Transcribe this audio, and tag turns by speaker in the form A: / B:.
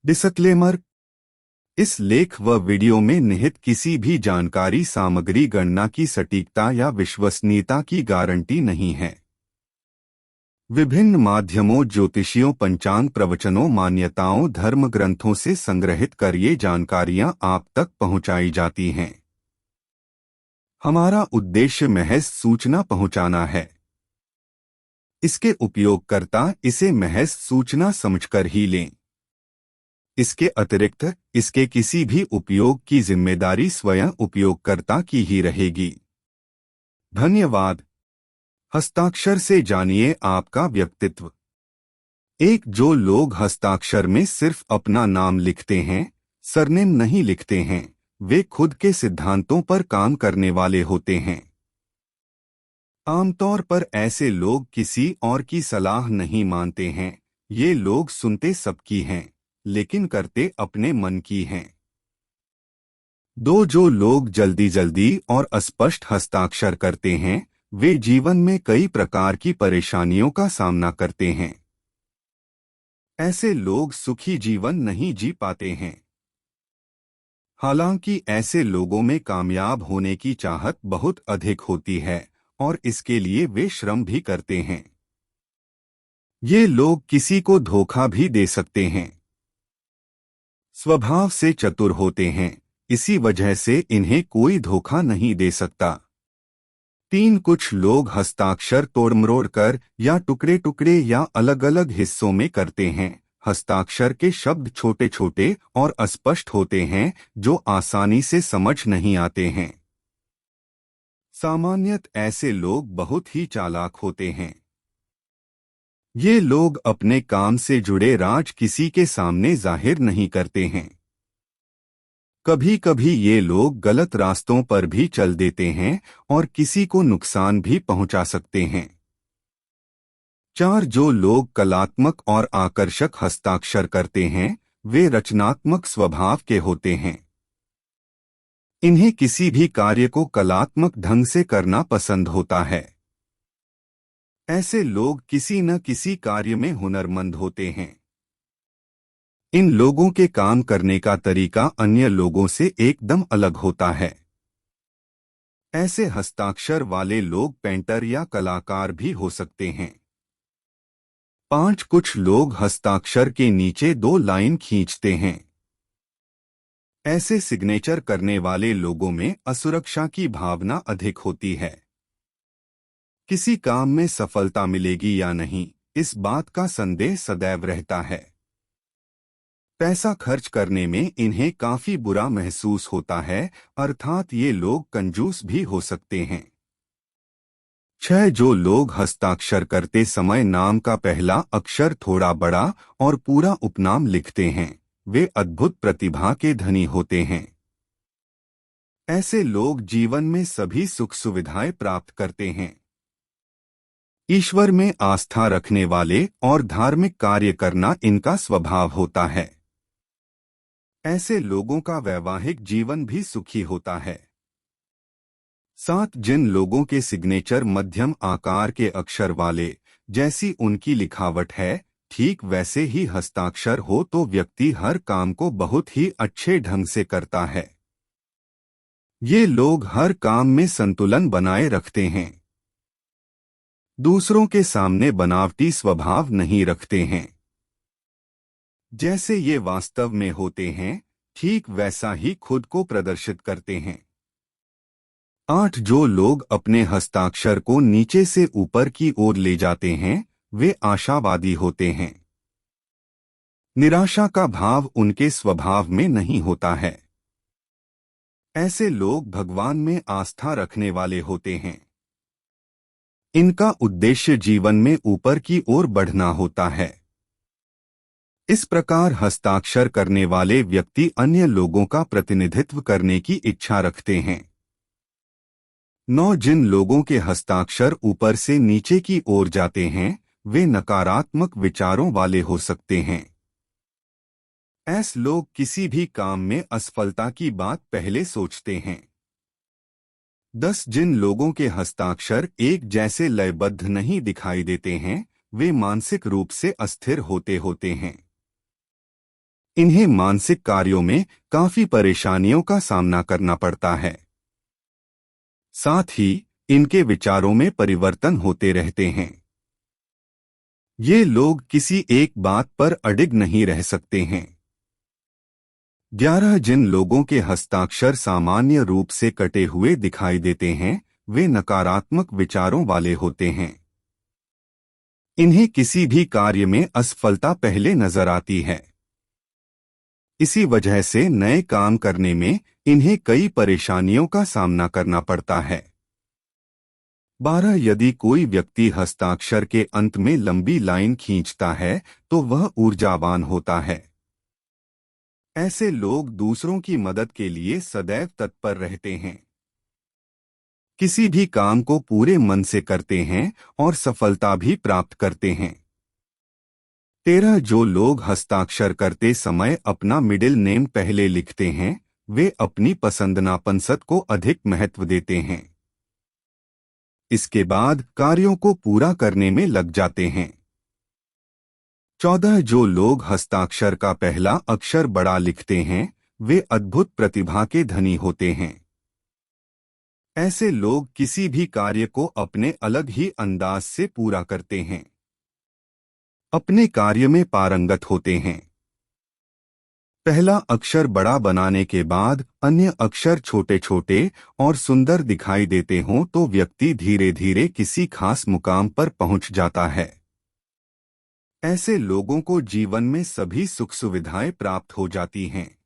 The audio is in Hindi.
A: डिस्क्लेमर। इस लेख व वीडियो में निहित किसी भी जानकारी सामग्री गणना की सटीकता या विश्वसनीयता की गारंटी नहीं है। विभिन्न माध्यमों, ज्योतिषियों, पंचांग प्रवचनों, मान्यताओं, धर्म ग्रंथों से संग्रहित कर ये जानकारियां आप तक पहुंचाई जाती हैं। हमारा उद्देश्य महज सूचना पहुंचाना है। इसके उपयोगकर्ता इसे महज सूचना समझकर ही लें। इसके अतिरिक्त इसके किसी भी उपयोग की जिम्मेदारी स्वयं उपयोगकर्ता की ही रहेगी। धन्यवाद। हस्ताक्षर से जानिए आपका व्यक्तित्व। जो लोग हस्ताक्षर में सिर्फ अपना नाम लिखते हैं, सरनेम नहीं लिखते हैं, वे खुद के सिद्धांतों पर काम करने वाले होते हैं। आमतौर पर ऐसे लोग किसी और की सलाह नहीं मानते हैं। ये लोग सुनते सबकी हैं, लेकिन करते अपने मन की हैं। जो लोग जल्दी जल्दी और अस्पष्ट हस्ताक्षर करते हैं, वे जीवन में कई प्रकार की परेशानियों का सामना करते हैं। ऐसे लोग सुखी जीवन नहीं जी पाते हैं। हालांकि ऐसे लोगों में कामयाब होने की चाहत बहुत अधिक होती है और इसके लिए वे श्रम भी करते हैं। ये लोग किसी को धोखा भी दे सकते हैं। स्वभाव से चतुर होते हैं, इसी वजह से इन्हें कोई धोखा नहीं दे सकता। कुछ लोग हस्ताक्षर तोड़मरोड़ कर या टुकड़े टुकड़े या अलग अलग हिस्सों में करते हैं। हस्ताक्षर के शब्द छोटे छोटे और अस्पष्ट होते हैं, जो आसानी से समझ नहीं आते हैं। सामान्यतः ऐसे लोग बहुत ही चालाक होते हैं। ये लोग अपने काम से जुड़े राज किसी के सामने जाहिर नहीं करते हैं। कभी कभी ये लोग गलत रास्तों पर भी चल देते हैं और किसी को नुकसान भी पहुंचा सकते हैं। जो लोग कलात्मक और आकर्षक हस्ताक्षर करते हैं, वे रचनात्मक स्वभाव के होते हैं। इन्हें किसी भी कार्य को कलात्मक ढंग से करना पसंद होता है। ऐसे लोग किसी न किसी कार्य में हुनरमंद होते हैं। इन लोगों के काम करने का तरीका अन्य लोगों से एकदम अलग होता है। ऐसे हस्ताक्षर वाले लोग पेंटर या कलाकार भी हो सकते हैं। कुछ लोग हस्ताक्षर के नीचे 2 लाइन खींचते हैं। ऐसे सिग्नेचर करने वाले लोगों में असुरक्षा की भावना अधिक होती है। किसी काम में सफलता मिलेगी या नहीं, इस बात का संदेह सदैव रहता है। पैसा खर्च करने में इन्हें काफी बुरा महसूस होता है, अर्थात ये लोग कंजूस भी हो सकते हैं। जो लोग हस्ताक्षर करते समय नाम का पहला अक्षर थोड़ा बड़ा और पूरा उपनाम लिखते हैं, वे अद्भुत प्रतिभा के धनी होते हैं। ऐसे लोग जीवन में सभी सुख सुविधाएं प्राप्त करते हैं। ईश्वर में आस्था रखने वाले और धार्मिक कार्य करना इनका स्वभाव होता है। ऐसे लोगों का वैवाहिक जीवन भी सुखी होता है। जिन लोगों के सिग्नेचर मध्यम आकार के अक्षर वाले जैसी उनकी लिखावट है, ठीक वैसे ही हस्ताक्षर हो तो व्यक्ति हर काम को बहुत ही अच्छे ढंग से करता है। ये लोग हर काम में संतुलन बनाए रखते हैं। दूसरों के सामने बनावटी स्वभाव नहीं रखते हैं। जैसे ये वास्तव में होते हैं, ठीक वैसा ही खुद को प्रदर्शित करते हैं। जो लोग अपने हस्ताक्षर को नीचे से ऊपर की ओर ले जाते हैं, वे आशावादी होते हैं। निराशा का भाव उनके स्वभाव में नहीं होता है। ऐसे लोग भगवान में आस्था रखने वाले होते हैं। इनका उद्देश्य जीवन में ऊपर की ओर बढ़ना होता है। इस प्रकार हस्ताक्षर करने वाले व्यक्ति अन्य लोगों का प्रतिनिधित्व करने की इच्छा रखते हैं। जिन लोगों के हस्ताक्षर ऊपर से नीचे की ओर जाते हैं, वे नकारात्मक विचारों वाले हो सकते हैं। ऐसे लोग किसी भी काम में असफलता की बात पहले सोचते हैं। जिन लोगों के हस्ताक्षर एक जैसे लयबद्ध नहीं दिखाई देते हैं, वे मानसिक रूप से अस्थिर होते हैं। इन्हें मानसिक कार्यों में काफी परेशानियों का सामना करना पड़ता है। साथ ही इनके विचारों में परिवर्तन होते रहते हैं। ये लोग किसी एक बात पर अडिग नहीं रह सकते हैं। 11 जिन लोगों के हस्ताक्षर सामान्य रूप से कटे हुए दिखाई देते हैं, वे नकारात्मक विचारों वाले होते हैं। इन्हें किसी भी कार्य में असफलता पहले नजर आती है। इसी वजह से नए काम करने में इन्हें कई परेशानियों का सामना करना पड़ता है। 12 यदि कोई व्यक्ति हस्ताक्षर के अंत में लंबी लाइन खींचता है तो वह ऊर्जावान होता है। ऐसे लोग दूसरों की मदद के लिए सदैव तत्पर रहते हैं। किसी भी काम को पूरे मन से करते हैं और सफलता भी प्राप्त करते हैं। 13 जो लोग हस्ताक्षर करते समय अपना मिडिल नेम पहले लिखते हैं, वे अपनी पसंद नापसंद को अधिक महत्व देते हैं। इसके बाद कार्यों को पूरा करने में लग जाते हैं। 14 जो लोग हस्ताक्षर का पहला अक्षर बड़ा लिखते हैं, वे अद्भुत प्रतिभा के धनी होते हैं। ऐसे लोग किसी भी कार्य को अपने अलग ही अंदाज से पूरा करते हैं। अपने कार्य में पारंगत होते हैं। पहला अक्षर बड़ा बनाने के बाद अन्य अक्षर छोटे छोटे और सुंदर दिखाई देते हों तो व्यक्ति धीरे धीरे किसी खास मुकाम पर पहुंच जाता है। ऐसे लोगों को जीवन में सभी सुख सुविधाएं प्राप्त हो जाती हैं।